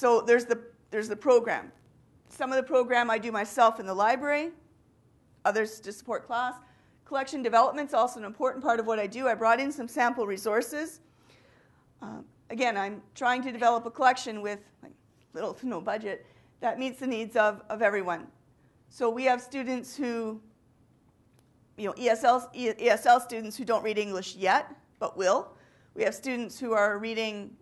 So there's the program. Some of the program I do myself in the library, others to support class. Collection development is also an important part of what I do. I brought in some sample resources. Again, I'm trying to develop a collection with little to no budget that meets the needs of everyone. So we have students who, ESL students who don't read English yet, but will. We have students who are reading,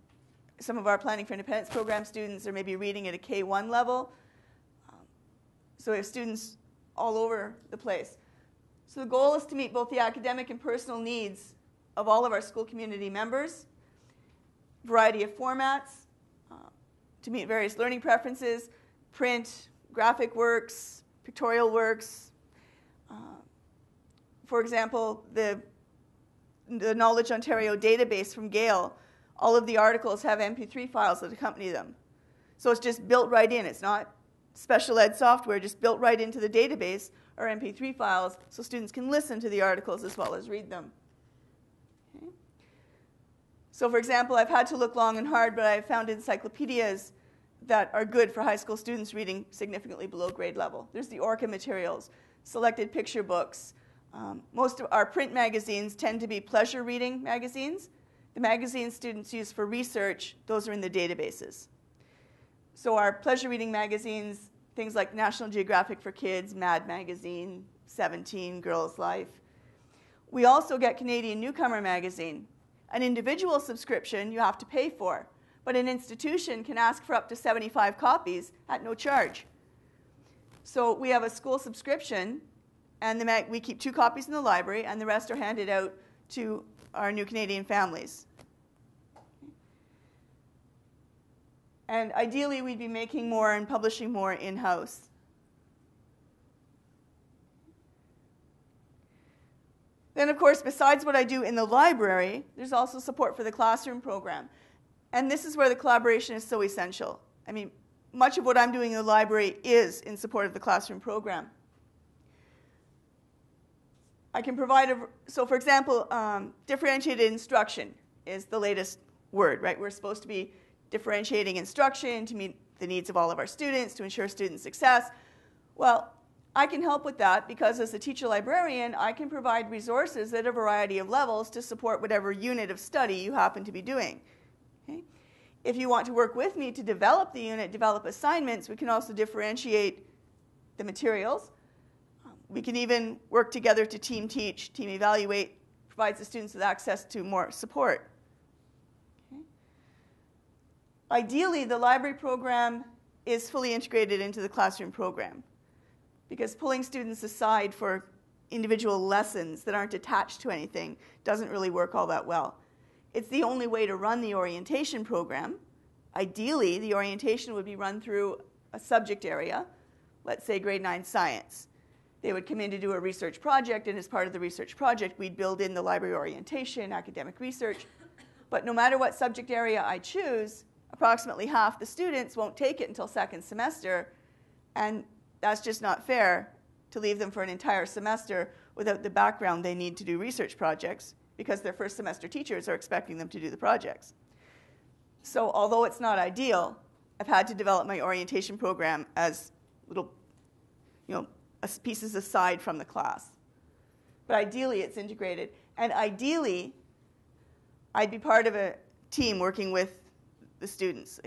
some of our Planning for Independence program students are maybe reading at a K1 level. So we have students all over the place. So the goal is to meet both the academic and personal needs of all of our school community members, variety of formats, to meet various learning preferences, print, graphic works, pictorial works. For example, the Knowledge Ontario database from Gale, all of the articles have MP3 files that accompany them. So it's just built right in. It's not special ed software, just built right into the database are MP3 files so students can listen to the articles as well as read them. Okay. So for example, I've had to look long and hard, but I've found encyclopedias that are good for high school students reading significantly below grade level. There's the ORCA materials, selected picture books. Most of our print magazines tend to be pleasure reading magazines. The magazines students use for research, those are in the databases. So our pleasure reading magazines, things like National Geographic for Kids, Mad Magazine, 17, Girls Life. We also get Canadian Newcomer magazine. An individual subscription you have to pay for, but an institution can ask for up to 75 copies at no charge. So we have a school subscription, and we keep 2 copies in the library, and the rest are handed out to our new Canadian families. And ideally, we'd be making more and publishing more in-house. Then, of course, besides what I do in the library, there's also support for the classroom program. And this is where the collaboration is so essential. I mean, much of what I'm doing in the library is in support of the classroom program. I can provide so for example, differentiated instruction is the latest word, right? We're supposed to be differentiating instruction to meet the needs of all of our students, to ensure student success. Well, I can help with that because as a teacher librarian, I can provide resources at a variety of levels to support whatever unit of study you happen to be doing. Okay? If you want to work with me to develop the unit, develop assignments, we can also differentiate the materials. We can even work together to team teach, team evaluate, provides the students with access to more support. Okay. Ideally, the library program is fully integrated into the classroom program because pulling students aside for individual lessons that aren't attached to anything doesn't really work all that well. It's the only way to run the orientation program. Ideally, the orientation would be run through a subject area, let's say grade 9 science. They would come in to do a research project, and as part of the research project, we'd build in the library orientation, academic research. But no matter what subject area I choose, approximately half the students won't take it until second semester, and that's just not fair to leave them for an entire semester without the background they need to do research projects because their first semester teachers are expecting them to do the projects. So although it's not ideal, I've had to develop my orientation program as little, pieces aside from the class. But ideally, it's integrated. And ideally, I'd be part of a team working with the students.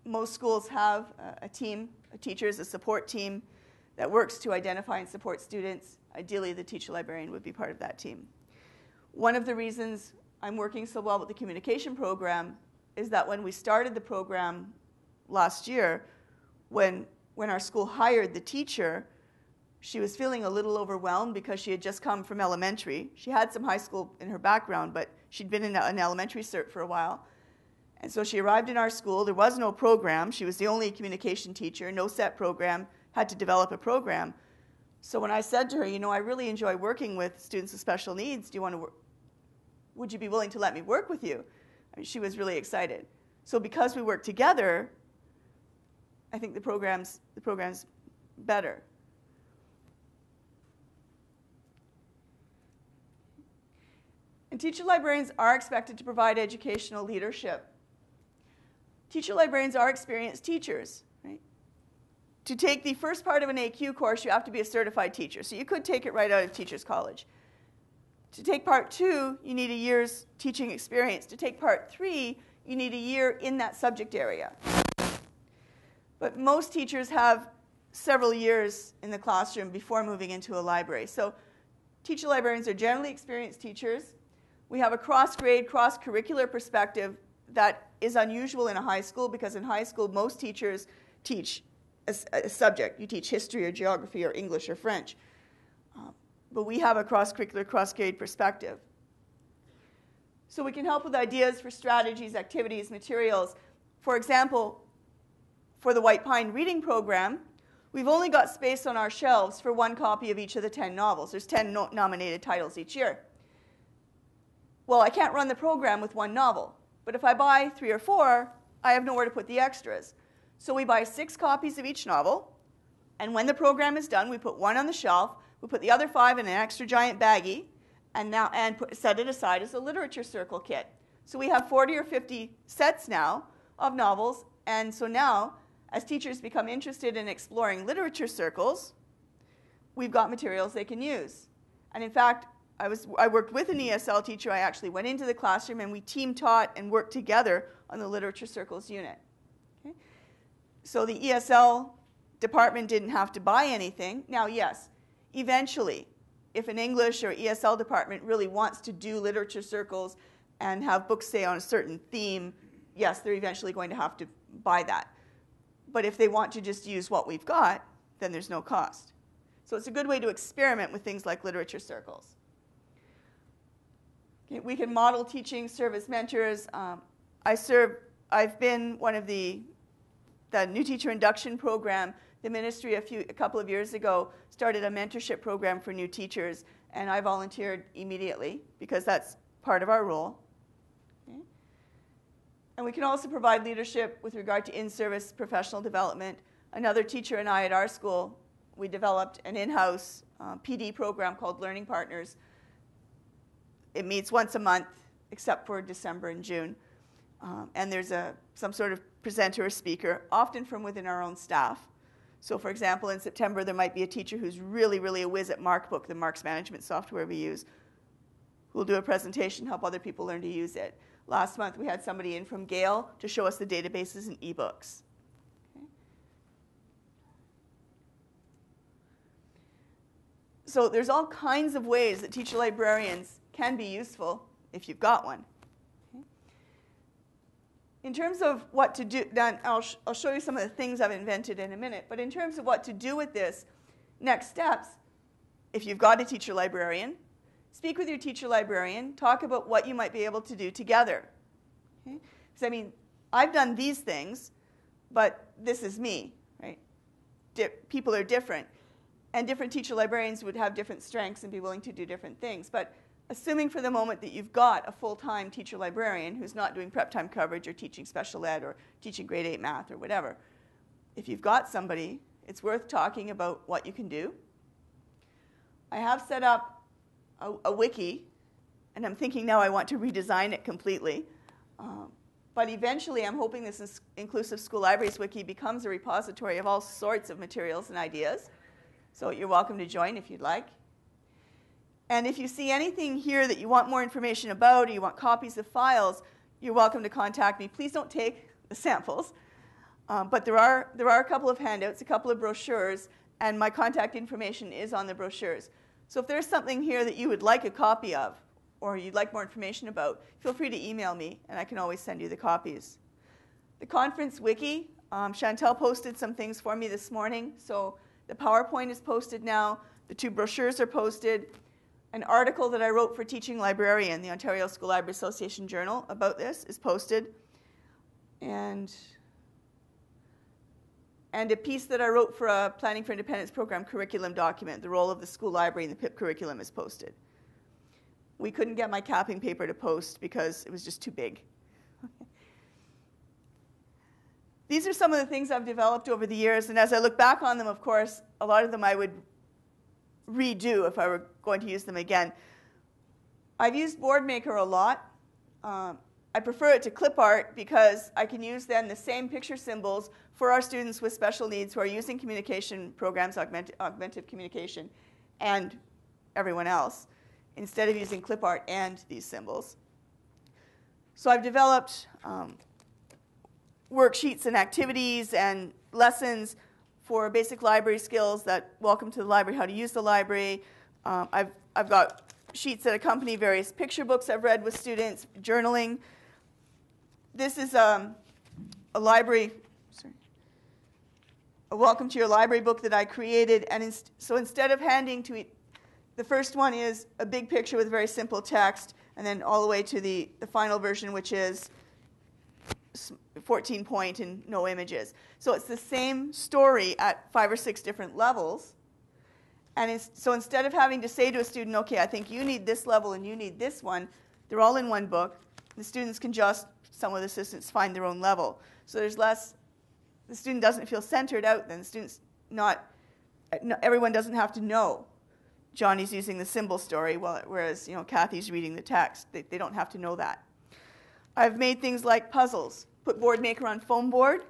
Most schools have a team, a teachers, a support team that works to identify and support students. Ideally, the teacher librarian would be part of that team. One of the reasons I'm working so well with the communication program is that when we started the program last year, when our school hired the teacher, she was feeling a little overwhelmed because she had just come from elementary. She had some high school in her background, but she'd been in an elementary cert for a while. And so she arrived in our school. There was no program. She was the only communication teacher, no set program, had to develop a program. So when I said to her, I really enjoy working with students with special needs. Would you be willing to let me work with you? She was really excited. So because we work together, I think the program's better. And teacher librarians are expected to provide educational leadership. Teacher librarians are experienced teachers, right? To take the first part of an AQ course, you have to be a certified teacher. So you could take it right out of Teachers College. To take part 2, you need a year's teaching experience. To take part 3, you need a year in that subject area. But most teachers have several years in the classroom before moving into a library. So teacher librarians are generally experienced teachers. We have a cross-grade, cross-curricular perspective that is unusual in a high school, because in high school most teachers teach a subject. You teach history or geography or English or French. But we have a cross-curricular, cross-grade perspective. So we can help with ideas for strategies, activities, materials. For example, for the White Pine reading program, we've only got space on our shelves for 1 copy of each of the 10 novels. There's 10 nominated titles each year. Well, I can't run the program with 1 novel. But if I buy 3 or 4, I have nowhere to put the extras. So we buy 6 copies of each novel, and when the program is done, we put 1 on the shelf, we put the other 5 in an extra giant baggie, and set it aside as a literature circle kit. So we have 40 or 50 sets now of novels, and so now, as teachers become interested in exploring literature circles, we've got materials they can use. And in fact, I worked with an ESL teacher. I actually went into the classroom and we team taught and worked together on the literature circles unit. Okay? So the ESL department didn't have to buy anything. Now, yes, eventually, if an English or ESL department really wants to do literature circles and have books, say, on a certain theme, yes, they're eventually going to have to buy that. But if they want to just use what we've got, then there's no cost. So it's a good way to experiment with things like literature circles. Okay, we can model teaching, serve as mentors. I've been one of the new teacher induction program. The ministry a couple of years ago started a mentorship program for new teachers, and I volunteered immediately because that's part of our role. Okay. And we can also provide leadership with regard to in-service professional development. Another teacher and I at our school, we developed an in-house PD program called Learning Partners. It meets once a month, except for December and June. And there's some sort of presenter or speaker, often from within our own staff. So for example, in September, there might be a teacher who's really, really a whiz at MarkBook, the marks management software we use, who will do a presentation, help other people learn to use it. Last month, we had somebody in from Gale to show us the databases and ebooks. Okay. So there's all kinds of ways that teacher librarians can be useful if you've got one. Okay. In terms of what to do, then I'll show you some of the things I've invented in a minute, but in terms of what to do with this, next steps, if you've got a teacher librarian, speak with your teacher librarian, talk about what you might be able to do together. Okay? Because I mean, I've done these things, but this is me, right? People are different, and different teacher librarians would have different strengths and be willing to do different things. But assuming for the moment that you've got a full-time teacher librarian who's not doing prep time coverage or teaching special ed or teaching grade 8 math or whatever, if you've got somebody, it's worth talking about what you can do. I have set up a wiki, and I'm thinking now I want to redesign it completely. But eventually I'm hoping this Inclusive School Libraries wiki becomes a repository of all sorts of materials and ideas. So you're welcome to join if you'd like. And if you see anything here that you want more information about or you want copies of files, you're welcome to contact me. Please don't take the samples. But there are a couple of handouts, a couple of brochures, and my contact information is on the brochures. So if there's something here that you would like a copy of or you'd like more information about, feel free to email me, and I can always send you the copies. The conference wiki, Chantel posted some things for me this morning. So the PowerPoint is posted now. The 2 brochures are posted. An article that I wrote for Teaching Librarian, the Ontario School Library Association Journal, about this is posted. And a piece that I wrote for a Planning for Independence program curriculum document, the role of the school library in the PIP curriculum, is posted. We couldn't get my capping paper to post because it was just too big. These are some of the things I've developed over the years, and as I look back on them, of course, a lot of them I would redo if I were going to use them again. I've used BoardMaker a lot. I prefer it to clip art because I can use then the same picture symbols for our students with special needs who are using communication programs, augmentative communication, and everyone else, instead of using clip art and these symbols. So I've developed worksheets and activities and lessons for basic library skills that welcome to the library, how to use the library. I've got sheets that accompany various picture books I've read with students, journaling. This is a library, a welcome to your library book that I created. And so instead of handing to the first one is a big picture with very simple text, and then all the way to the final version, which is 14-point and no images. So it's the same story at 5 or 6 different levels. And so instead of having to say to a student, okay, I think you need this level and you need this one, they're all in one book. The students can just, some of the assistants, find their own level. So there's less, the student doesn't feel centered out then. The student's not, everyone doesn't have to know Johnny's using the symbol story, whereas Kathy's reading the text. They don't have to know that. I've made things like puzzles. Put board maker on foam board.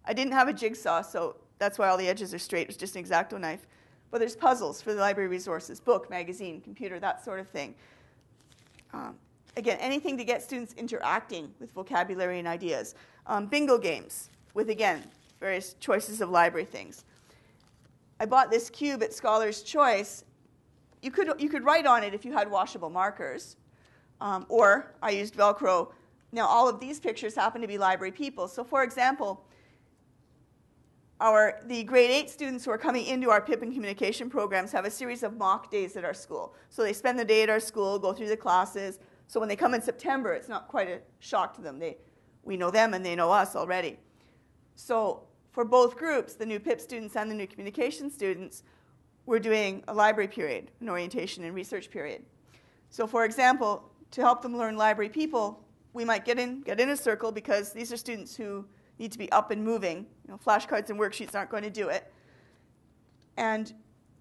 I didn't have a jigsaw, so that's why all the edges are straight. It was just an X-Acto knife. But there's puzzles for the library resources, book, magazine, computer, that sort of thing. Again, anything to get students interacting with vocabulary and ideas. Bingo games with, again, various choices of library things. I bought this cube at Scholar's Choice. You could write on it if you had washable markers, or I used Velcro. Now, all of these pictures happen to be library people. So, for example, the grade 8 students who are coming into our PIP and communication programs have a series of mock days at our school. So they spend the day at our school, go through the classes. So when they come in September, it's not quite a shock to them. We know them and they know us already. So for both groups, the new PIP students and the new communication students, we're doing a library period, an orientation and research period. So for example, to help them learn library people, we might get in a circle because these are students who need to be up and moving. Flashcards and worksheets aren't going to do it. And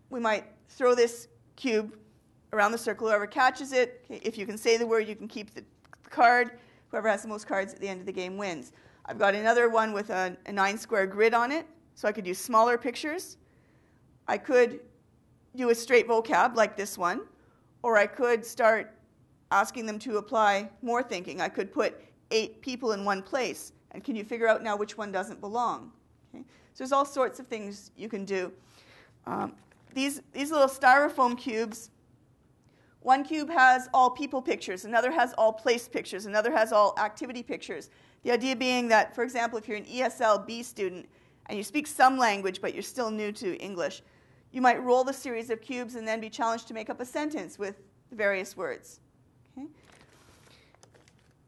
we might throw this cube around the circle. Whoever catches it, if you can say the word, you can keep the card. Whoever has the most cards at the end of the game wins. I've got another one with a 9-square grid on it, so I could use smaller pictures. I could do a straight vocab like this one, or I could start asking them to apply more thinking. I could put 8 people in one place, and can you figure out now which one doesn't belong? Okay? So there's all sorts of things you can do. These little styrofoam cubes, one cube has all people pictures, another has all place pictures, another has all activity pictures. The idea being that, for example, if you're an ESL B student and you speak some language but you're still new to English, you might roll the series of cubes and then be challenged to make up a sentence with the various words. Okay?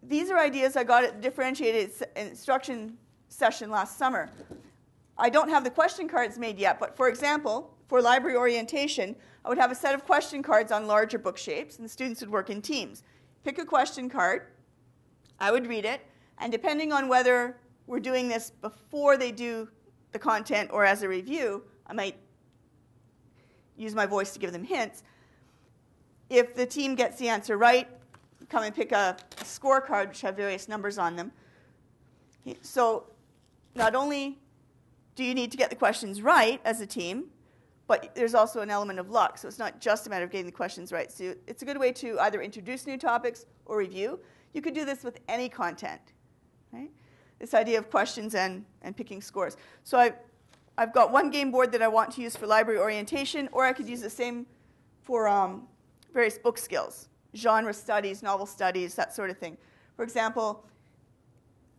These are ideas I got at the differentiated instruction session last summer. I don't have the question cards made yet, but for example, for library orientation, I would have a set of question cards on larger book shapes, and the students would work in teams. Pick a question card, I would read it, and depending on whether we're doing this before they do the content or as a review, I might use my voice to give them hints. If the team gets the answer right, come and pick a scorecard which have various numbers on them. So not only do you need to get the questions right as a team, but there's also an element of luck. So it's not just a matter of getting the questions right. So it's a good way to either introduce new topics or review. You could do this with any content, right? This idea of questions and picking scores. So I've got one game board that I want to use for library orientation, or I could use the same for various book skills, genre studies, novel studies, that sort of thing. For example,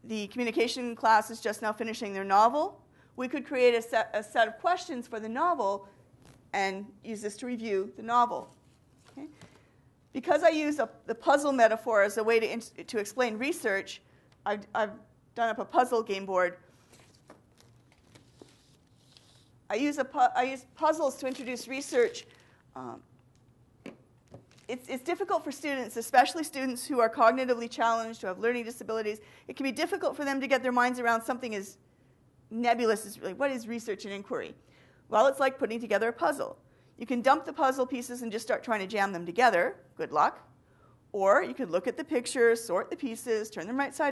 the communication class is just now finishing their novel. We could create a set of questions for the novel and use this to review the novel. Okay? Because I use the puzzle metaphor as a way to explain research, I've done up a puzzle game board. I use puzzles to introduce research. It's difficult for students, especially students who are cognitively challenged, who have learning disabilities. It can be difficult for them to get their minds around something as nebulous as, really, what is research and inquiry? Well, it's like putting together a puzzle. You can dump the puzzle pieces and just start trying to jam them together. Good luck. Or you could look at the pictures, sort the pieces, turn them right side